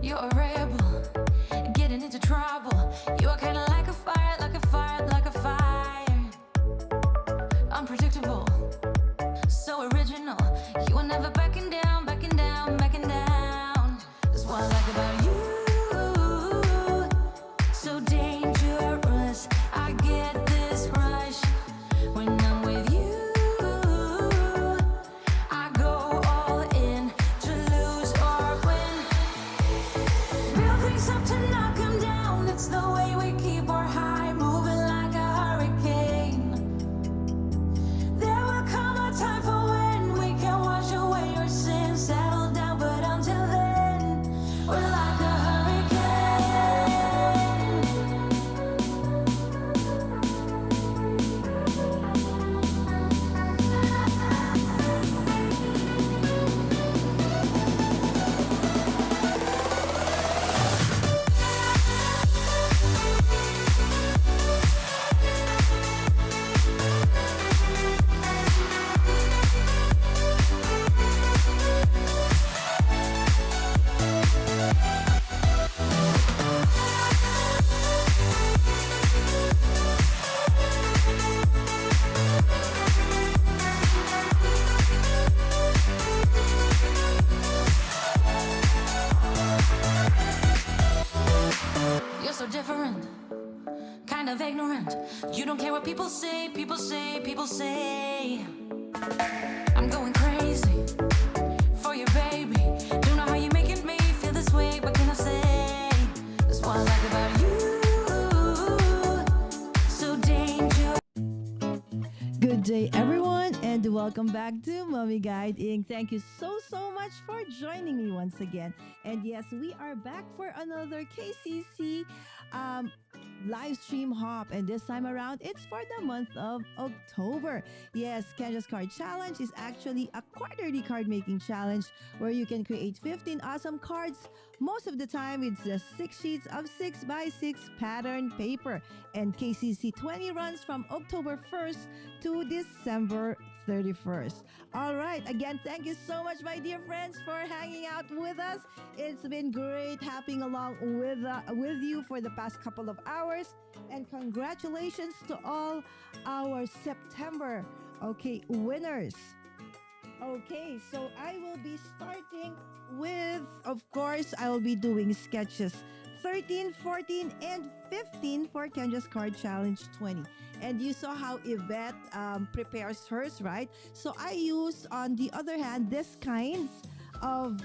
You're a rebel, getting into trouble. You are kinda like a fire, like a fire, like a fire. Unpredictable, so original. You are never backing down, backing down, backing down. That's what I like about you. So dangerous, I get this rush when I'm with you. I go all in to lose or win. Build things up to knock 'em down. That's the way we keep our high, moving like a hurricane. There will come a time for when we can wash away your sins, settle down, but until then, we're like a You're so different, kind of ignorant. You don't care what people say, people say, people say. I'm going crazy for you, baby. Don't know how you're making me feel this way. What can I say? That's what I like about you. So dangerous. Good day, everyone, and welcome back to Mommy Guide Inc. Thank you so much for joining me once again. And yes, we are back for another KCC Livestream Hop, and this time around, it's for the month of October. Yes, Kendra's Card Challenge is actually a quarterly card making challenge where you can create 15 awesome cards. Most of the time, it's just 6 sheets of 6x6 pattern paper, and KCC20 runs from October 1st to December 31st. All right, again, thank you so much, my dear friends, for hanging out with us. It's been great having along with you for the past couple of hours, and congratulations to all our September winners. Okay, so I will be starting with, of course, I will be doing sketches 13, 14, and 15 for Kendra's Card Challenge 20. And you saw how Yvette prepares hers, right? So I use, on the other hand, this kinds of,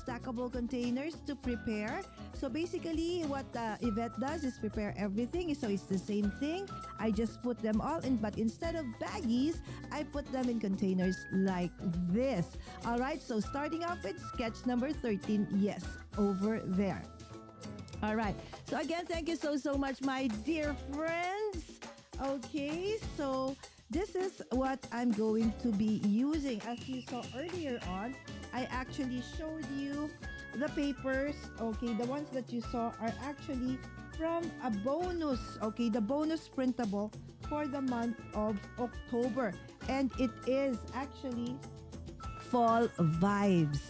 stackable containers to prepare. So basically, what Yvette does is prepare everything. So it's the same thing. I just put them all in, but instead of baggies, I put them in containers like this. All right, so starting off with sketch number 13. Yes, over there. All right. So again, thank you so much, my dear friends. Okay, so this is what I'm going to be using. As you saw earlier on, I actually showed you the papers. Okay, the ones that you saw are actually from a bonus. Okay, the bonus printable for the month of October. And it is actually fall vibes.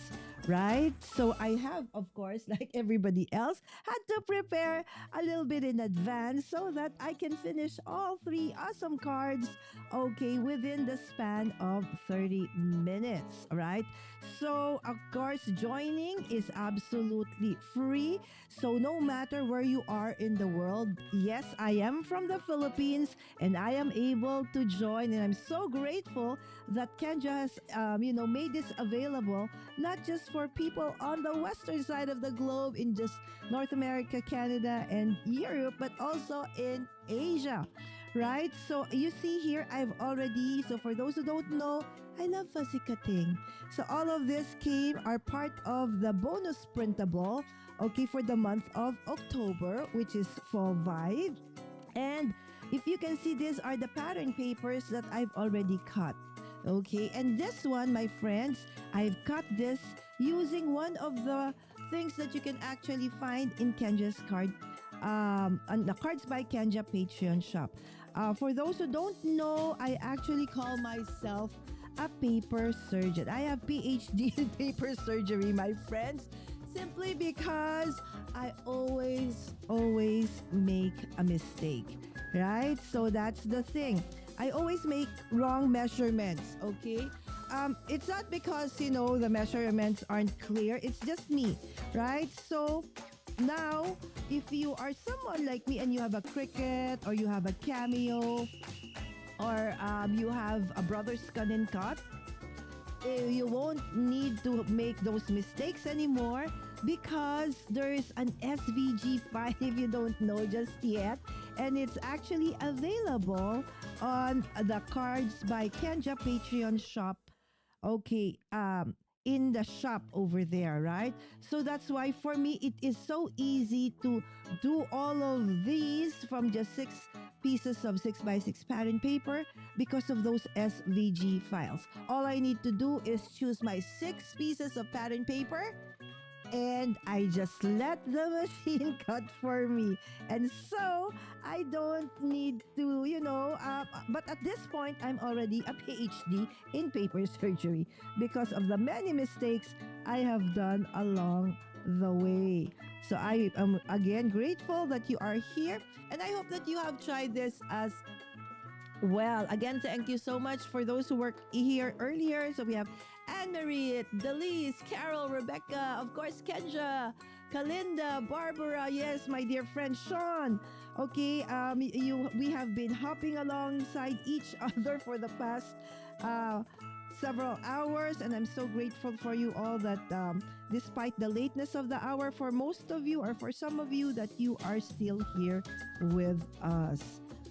Right? So I have, of course, like everybody else, had to prepare a little bit in advance so that I can finish all 3 awesome cards, within the span of 30 minutes, right? So, of course, joining is absolutely free. So no matter where you are in the world, yes, I am from the Philippines and I am able to join, and I'm so grateful that Kendra has, made this available, not just for people on the western side of the globe in just North America, Canada, and Europe, but also in Asia, right? So you see here, so for those who don't know, I love fuzzy cutting. So all of this are part of the bonus printable, for the month of October, which is fall vibe. And if you can see, these are the pattern papers that I've already cut. Okay, and this one, my friends, I've cut this using one of the things that you can actually find in Kendra's on the Cards by Kendra Patreon shop. For those who don't know, I actually call myself a paper surgeon. I have PhD in paper surgery, my friends. Simply because I always make a mistake, right? So that's the thing. I always make wrong measurements, okay? It's not because, the measurements aren't clear. It's just me, right? So now, if you are someone like me and you have a Cricut or you have a Cameo or you have a Brothers Canon Cut, you won't need to make those mistakes anymore because there is an SVG file if you don't know just yet, and it's actually available on the Cards by Kendra Patreon shop. Okay, in the shop over there, right? So that's why for me it is so easy to do all of these from just 6 pieces of 6x6 pattern paper because of those SVG files. All I need to do is choose my 6 pieces of pattern paper and I just let the machine cut for me. And so I don't need to, but at this point, I'm already a PhD in paper surgery because of the many mistakes I have done along the way. So I am again grateful that you are here, and I hope that you have tried this as well. Again, thank you so much for those who were here earlier. So we have Anne-Marie, Delise, Carol, Rebecca, of course, Kendra, Kalinda, Barbara, yes, my dear friend Sean. Okay, we have been hopping alongside each other for the past several hours, and I'm so grateful for you all that despite the lateness of the hour, for most of you or for some of you, that you are still here with us.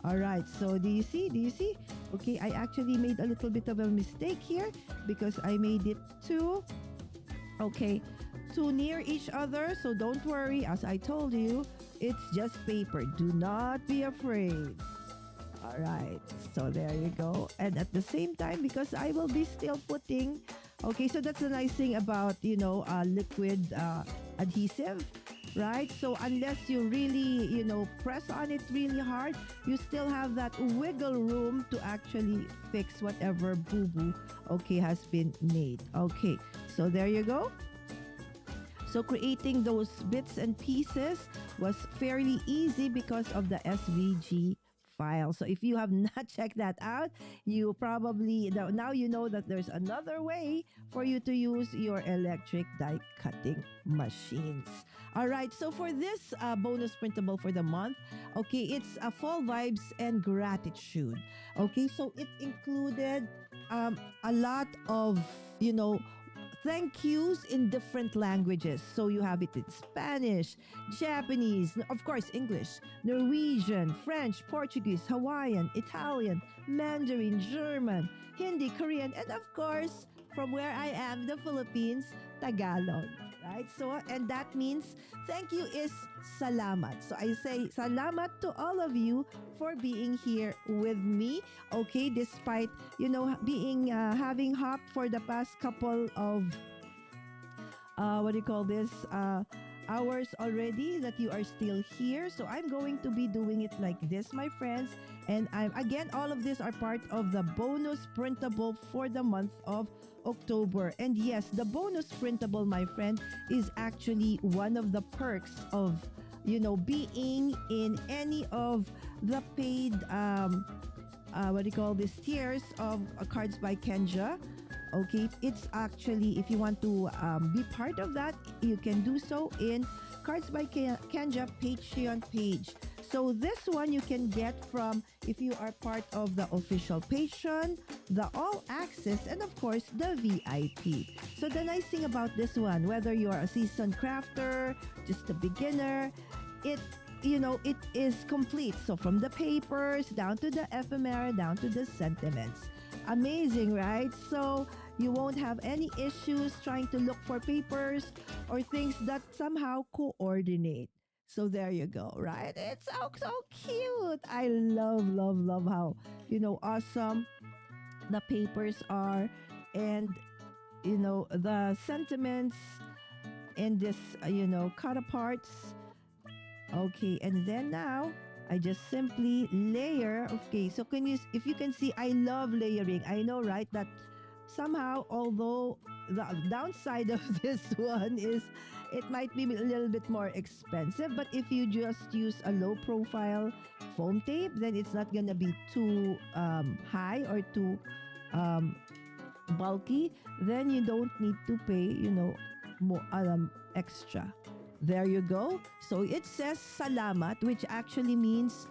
All right, so do you see? Okay, I actually made a little bit of a mistake here because I made it too near each other. So don't worry, as I told you, it's just paper. Do not be afraid. All right, so there you go. And at the same time, because I will be still putting, okay, so that's the nice thing about, liquid adhesive, right? So unless you really, press on it really hard, you still have that wiggle room to actually fix whatever boo-boo, okay, has been made. Okay, so there you go. So creating those bits and pieces was fairly easy because of the SVG file. So if you have not checked that out, you probably now you know that there's another way for you to use your electric die cutting machines. All right, so for this bonus printable for the month, okay, it's a fall vibes and gratitude. Okay, so it included a lot of, thank yous in different languages. So you have it in Spanish, Japanese, of course, English, Norwegian, French, Portuguese, Hawaiian, Italian, Mandarin, German, Hindi, Korean, and of course, from where I am, the Philippines, Tagalog. Right? So, and that means thank you is salamat. So I say salamat to all of you for being here with me. Okay, despite, being having hopped for the past couple of hours already, that you are still here. So I'm going to be doing it like this, my friends. And all of these are part of the bonus printable for the month of October. And yes, the bonus printable, my friend, is actually one of the perks of, being in any of the paid, tiers of Cards by Kendra. Okay, it's actually, if you want to be part of that, you can do so in Cards by Kendra Patreon page. So this one you can get from if you are part of the official Patreon, the All Access, and of course the VIP. So the nice thing about this one, whether you are a seasoned crafter, just a beginner, it is complete. So from the papers down to the ephemera, down to the sentiments. Amazing, right? So you won't have any issues trying to look for papers or things that somehow coordinate. So there you go, right? It's so cute. I love how, awesome the papers are, and, the sentiments and this, cut aparts. Okay, and then now I just simply layer. Okay, so if you can see, I love layering. I know, right? That somehow, although the downside of this one is it might be a little bit more expensive, but if you just use a low profile foam tape, then it's not gonna be too high or too um, bulky. Then you don't need to pay, more extra. There you go. So it says salamat, which actually means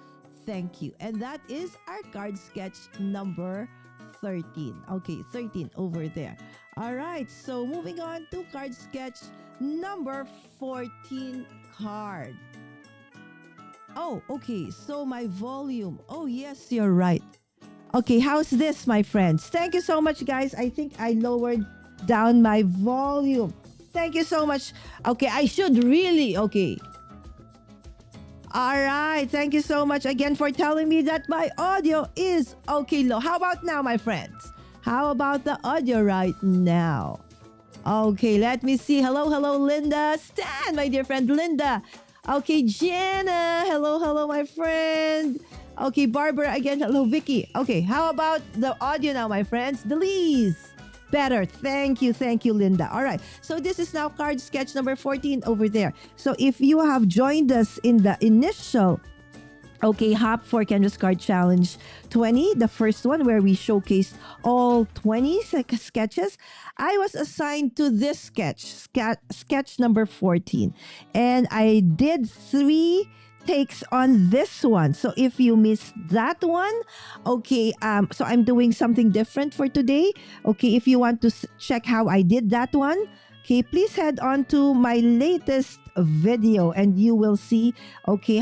thank you. And that is our card sketch number 13. Okay, 13 over there. All right, so moving on to card sketch number 14 card. Oh, okay, so my volume. Oh, yes, you're right. Okay, how's this, my friends? Thank you so much, guys. I think I lowered down my volume. Thank you so much. Okay, I should really, okay. All right, thank you so much again for telling me that my audio is okay low. How about now, my friends? How about the audio right now? Okay, let me see. Hello, hello, Linda. Stan, my dear friend Linda. Okay, Jenna. Hello, hello, my friend. Okay, Barbara again. Hello, Vicky. Okay, how about the audio now, my friends? Delise. Better. Thank you, Linda. All right. So this is now card sketch number 14 over there. So if you have joined us in the initial hop for Kendra's Card Challenge 20, the first one where we showcased all 20 sketches, I was assigned to this sketch number 14. And I did 3 takes on this one. So if you missed that one, so I'm doing something different for today. Okay, if you want to check how I did that one, okay, please head on to my latest video and you will see,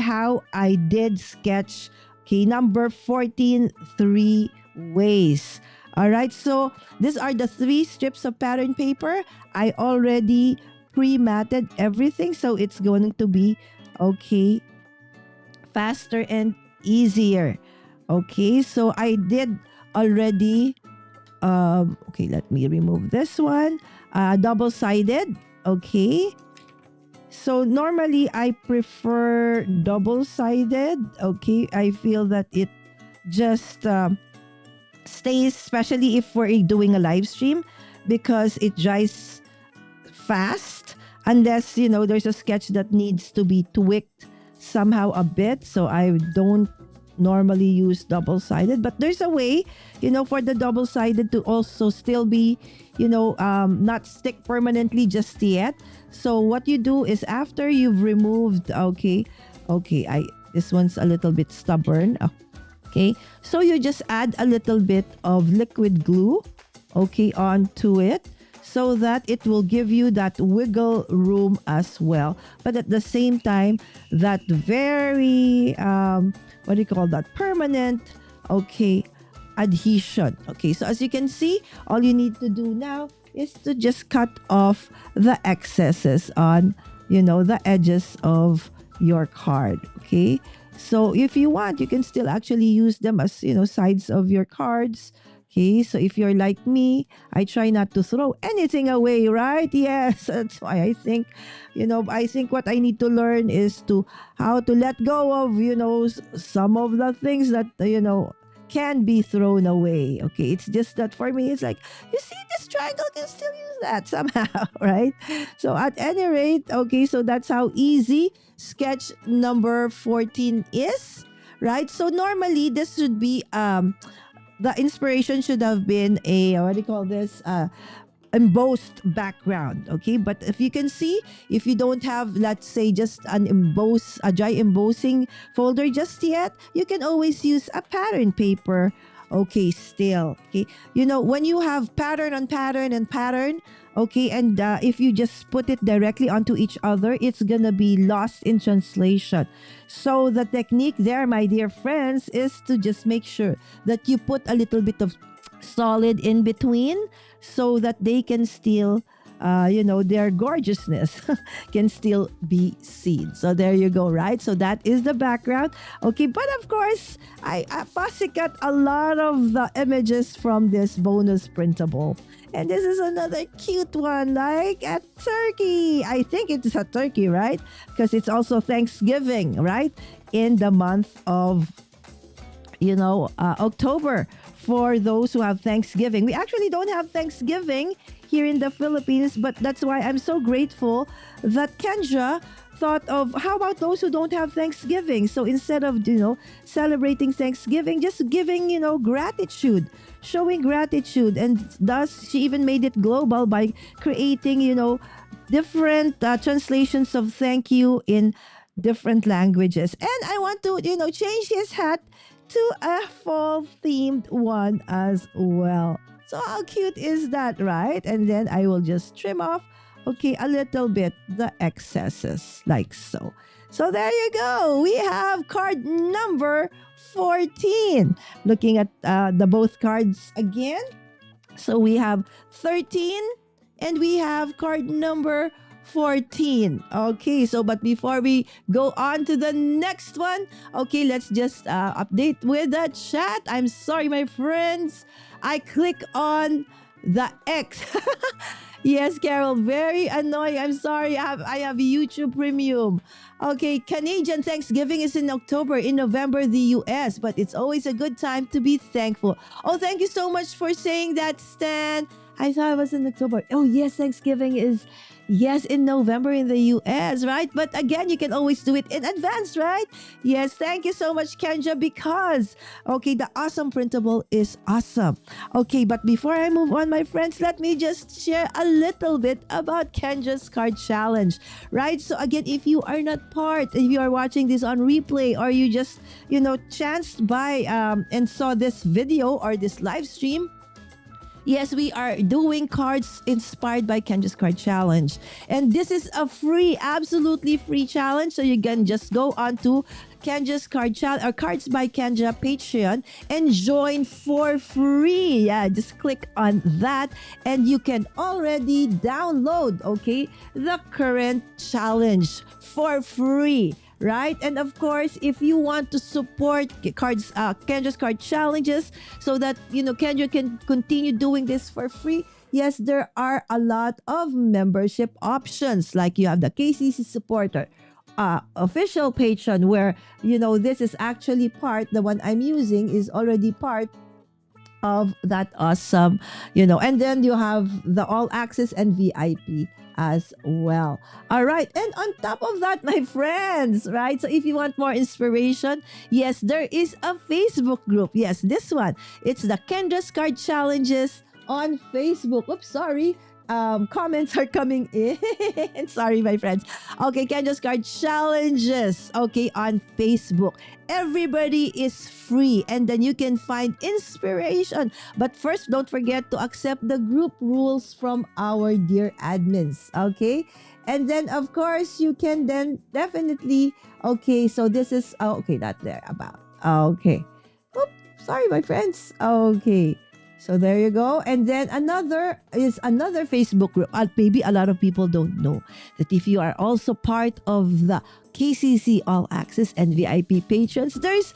how I did sketch, number 14, 3 ways. All right, so these are the 3 strips of pattern paper. I already pre-matted everything, so it's going to be, faster and easier. Okay, so I did already, let me remove this one. Double-sided, okay. So normally I prefer double-sided, okay. I feel that it just stays, especially if we're doing a live stream, because it dries fast unless, there's a sketch that needs to be tweaked somehow a bit. So I don't normally use double-sided, but there's a way, for the double-sided to also still be, not stick permanently just yet. So what you do is after you've removed, this one's a little bit stubborn. Okay, so you just add a little bit of liquid glue, onto it, so that it will give you that wiggle room as well. But at the same time, that very, permanent, adhesion. Okay, so as you can see, all you need to do now is to just cut off the excesses on, the edges of your card. Okay, so if you want, you can still actually use them as, sides of your cards. Okay, so if you're like me, I try not to throw anything away, right? Yes, that's why I think, I think what I need to learn is how to let go of, some of the things that, can be thrown away. Okay, it's just that for me, it's like, you see, this triangle can still use that somehow, right? So at any rate, so that's how easy sketch number 14 is, right? So normally this should be, the inspiration should have been a, embossed background. Okay, but if you can see, if you don't have, let's say, just a dry embossing folder just yet, you can always use a pattern paper. Okay, still. Okay, when you have pattern on pattern and pattern, and if you just put it directly onto each other, it's gonna be lost in translation. So the technique there, my dear friends, is to just make sure that you put a little bit of solid in between so that they can still, their gorgeousness can still be seen. So there you go, right? So that is the background. Okay, but of course, I fussy cut a lot of the images from this bonus printable. And this is another cute one, like a turkey. I think it's a turkey, right? Because it's also Thanksgiving, right? In the month of, October for those who have Thanksgiving. We actually don't have Thanksgiving here in the Philippines, but that's why I'm so grateful that Kendra thought of how about those who don't have Thanksgiving. So instead of celebrating Thanksgiving, just giving gratitude, showing gratitude, and thus she even made it global by creating different translations of thank you in different languages. And I want to change his hat to a fall themed one as well. So how cute is that, right? And then I will just trim off, a little bit the excesses like so. So there you go. We have card number 14. Looking at the both cards again. So we have 13 and we have card number 14. Okay, so but before we go on to the next one, let's just update with the chat. I'm sorry, my friends. I click on the X. Yes, Carol, very annoying. I'm sorry. I have YouTube Premium. Okay, Canadian Thanksgiving is in October. In November, the US. But it's always a good time to be thankful. Oh, thank you so much for saying that, Stan. I thought it was in October. Oh, yes, Thanksgiving is, yes, in November in the US, right? But again, you can always do it in advance, right? Yes, thank you so much, Kendra, because, the awesome printable is awesome. Okay, but before I move on, my friends, let me just share a little bit about Kendra's card challenge, right? So again, if you are not part, if you are watching this on replay, or you just, chanced by and saw this video or this live stream, yes, we are doing cards inspired by Kendra's Card Challenge. And this is a free, absolutely free challenge. So you can just go on to Kendra's Card Challenge or Cards by Kendra Patreon and join for free. Yeah, just click on that and you can already download, the current challenge for free. Right? And of course, if you want to support Kendra's card challenges so that, Kendra can continue doing this for free, yes, there are a lot of membership options. Like you have the KCC supporter, official patron, where, this is actually the one I'm using is already part of that awesome, and then you have the all access and VIP as well. All right. And on top of that, my friends, right? So if you want more inspiration, yes, there is a Facebook group. Yes, this one. It's the Kendra's Card Challenges on Facebook. Oops, sorry. Comments are coming in. Sorry, my friends. Okay, Kendra's Card Challenges. On Facebook. Everybody is free and then you can find inspiration. But first, don't forget to accept the group rules from our dear admins. Okay? And then, of course, you can then definitely, so this is, not there about. Okay. Oops, sorry, my friends. Okay. So there you go. And then another Facebook group. Maybe a lot of people don't know that if you are also part of the KCC All Access and VIP patrons, there is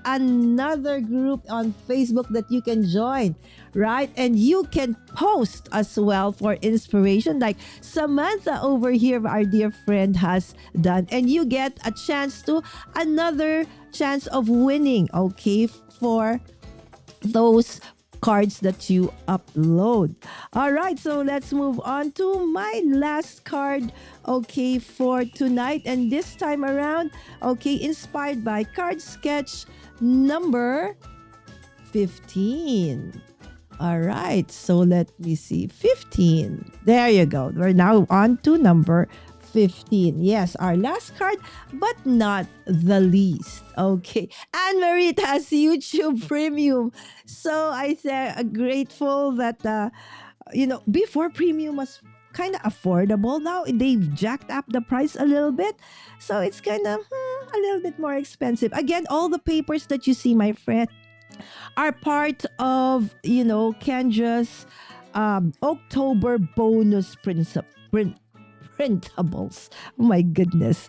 another group on Facebook that you can join, right? And you can post as well for inspiration like Samantha over here, our dear friend, has done. And you get another chance of winning, for those cards that you upload. All right, so let's move on to my last card, for tonight. And this time around, inspired by card sketch number 15. All right, so let me see. 15. There you go. We're now on to number 15. Yes, our last card, but not the least. Okay. Anne-Marie has YouTube Premium. So I say grateful that, before Premium was kind of affordable. Now they've jacked up the price a little bit. So it's kind of a little bit more expensive. Again, all the papers that you see, my friend, are part of, Kendra's October bonus printables. Oh my goodness.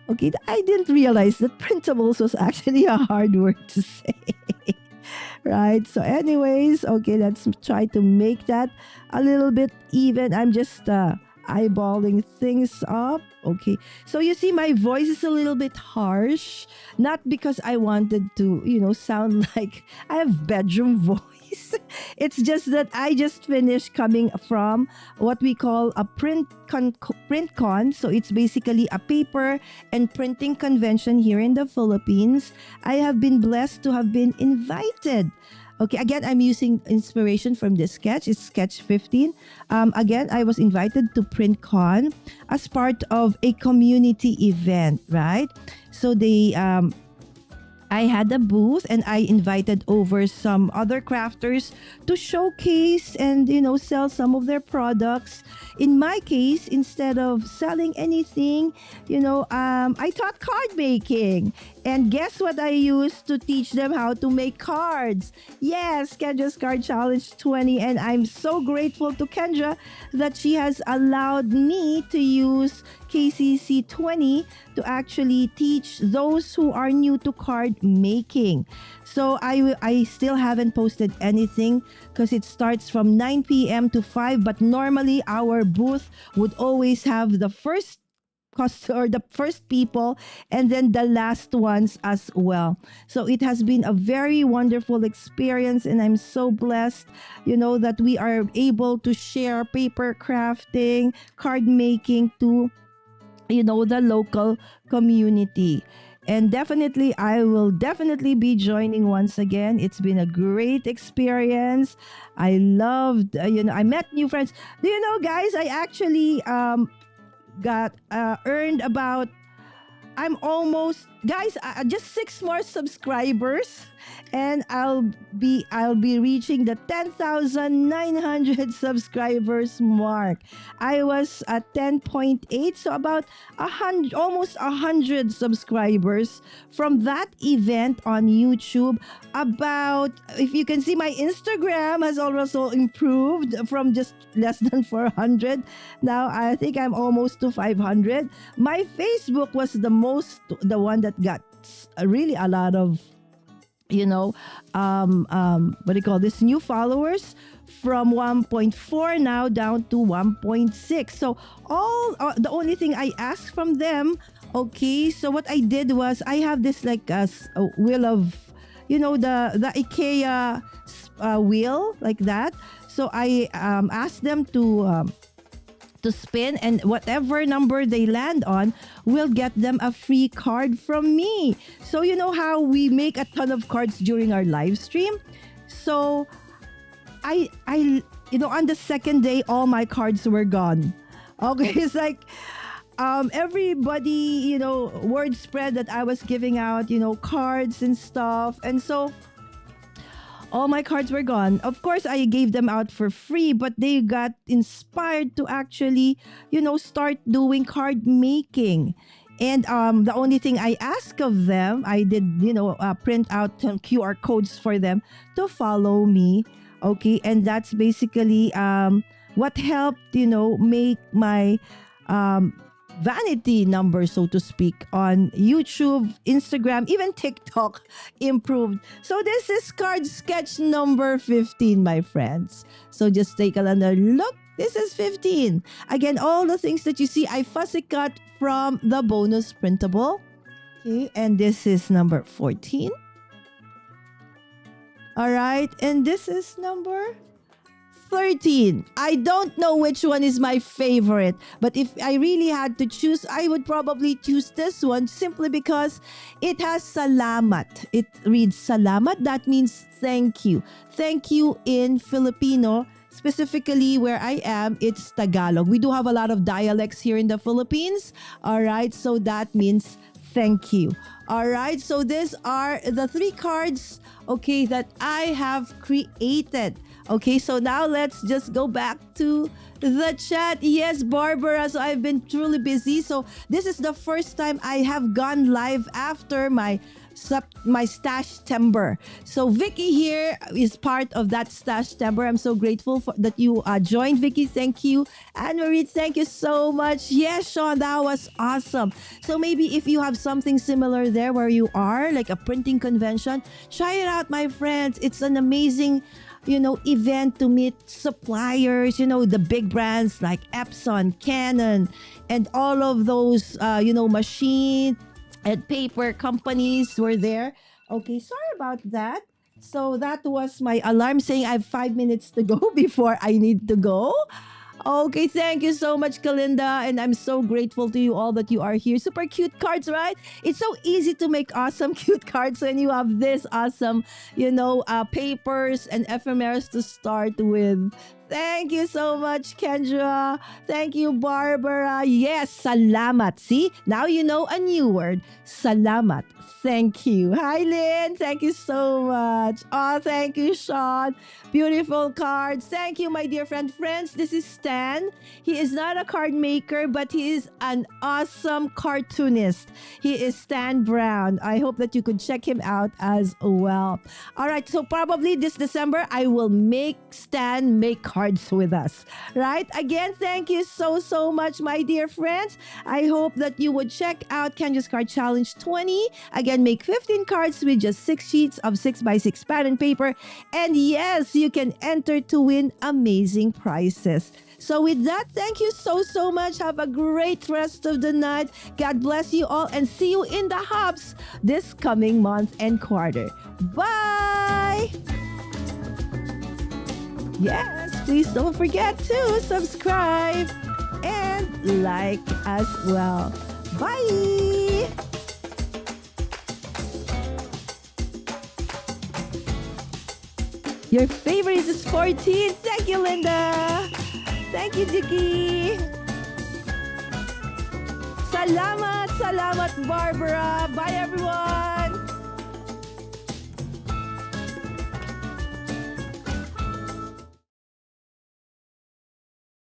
Okay, I didn't realize that printables was actually a hard word to say. Right? So anyways, let's try to make that a little bit even. I'm just eyeballing things up. Okay. So you see, my voice is a little bit harsh. Not because I wanted to, sound like I have bedroom voice. It's just that I just finished coming from what we call a print con. So it's basically a paper and printing convention here in the Philippines. I have been blessed to have been invited. Okay, again, I'm using inspiration from this sketch. It's sketch 15. Again, I was invited to PrintCon as part of a community event, right? So I had a booth and I invited over some other crafters to showcase and, sell some of their products. In my case, instead of selling anything, I taught card making. And guess what I used to teach them how to make cards? Yes, Kendra's Card Challenge 20. And I'm so grateful to Kendra that she has allowed me to use KCC20 to actually teach those who are new to card making. So I still haven't posted anything because it starts from 9 p.m. to 5. But normally our booth would always have the first or the first people and then the last ones as well. So it has been a very wonderful experience and I'm so blessed, that we are able to share paper crafting, card making to, the local community. And definitely, I will definitely be joining once again. It's been a great experience. I loved, I met new friends. Do you know, guys, I actually got earned about, I'm almost, guys, just 6 more subscribers and I'll be reaching the 10,900 subscribers mark. I was at 10.8, so about 100, almost 100 subscribers from that event on YouTube. About, if you can see, my Instagram has also improved from just less than 400. Now I think I'm almost to 500. My Facebook was the one that got really a lot of, what do you call this, new followers, from 1.4 now down to 1.6. So the only thing I asked from them, okay, so what I did was I have this like a wheel of, the IKEA wheel like that. So I asked them to spin, and whatever number they land on will get them a free card from me. So you know how we make a ton of cards during our live stream? So I on the second day all my cards were gone. Okay, it's like everybody, word spread that I was giving out, cards and stuff. And so all my cards were gone. Of course, I gave them out for free, but they got inspired to actually, start doing card making. And the only thing I asked of them, I did, print out some QR codes for them to follow me. Okay, and that's basically what helped, make my vanity number, so to speak, on YouTube, Instagram, even TikTok improved. So this is card sketch number 15, my friends. So just take another look. This is 15. Again, all the things that you see, I fussy cut from the bonus printable. Okay, and this is number 14. All right, and this is number 13. I don't know which one is my favorite, but if I really had to choose, I would probably choose this one simply because it has salamat. It reads salamat. That means thank you. Thank you in Filipino. Specifically where I am, it's Tagalog. We do have a lot of dialects here in the Philippines. All right, so that means thank you. All right, so these are the 3 cards, okay, that I have created. Okay, so now let's just go back to the chat. Yes, Barbara, so I've been truly busy. So this is the first time I have gone live after my stash timber. So Vicky here is part of that stash timber. I'm so grateful that you joined, Vicky. Thank you. Anne Marie, thank you so much. Yes, Sean, that was awesome. So maybe if you have something similar there where you are, like a printing convention, try it out, my friends. It's an amazing event to meet suppliers, the big brands like Epson, Canon, and all of those, machine and paper companies were there. Okay, sorry about that. So that was my alarm saying I have 5 minutes to go before I need to go. Okay, thank you so much, Kalinda. And I'm so grateful to you all that you are here. Super cute cards, right? It's so easy to make awesome, cute cards when you have this awesome, papers and ephemeras to start with. Thank you so much, Kendra. Thank you, Barbara. Yes, salamat. See, now you know a new word. Salamat. Thank you. Hi, Lynn. Thank you so much. Oh, thank you, Sean. Beautiful cards. Thank you, my dear friends. This is Stan. He is not a card maker, but he is an awesome cartoonist. He is Stan Brown. I hope that you could check him out as well. All right, so probably this December, I will make Stan make cards with us. Right? Again, thank you so much, my dear friends. I hope that you would check out Kendra's Card Challenge 20. Again, make 15 cards with just 6 sheets of 6x6 pattern paper. And yes, you can enter to win amazing prizes. So with that, thank you so much. Have a great rest of the night. God bless you all and see you in the hubs this coming month and quarter. Bye! Yes, please don't forget to subscribe and like as well. Bye! Your favorite is 14. Thank you, Linda. Thank you, Dicky. Salamat, Barbara. Bye, everyone.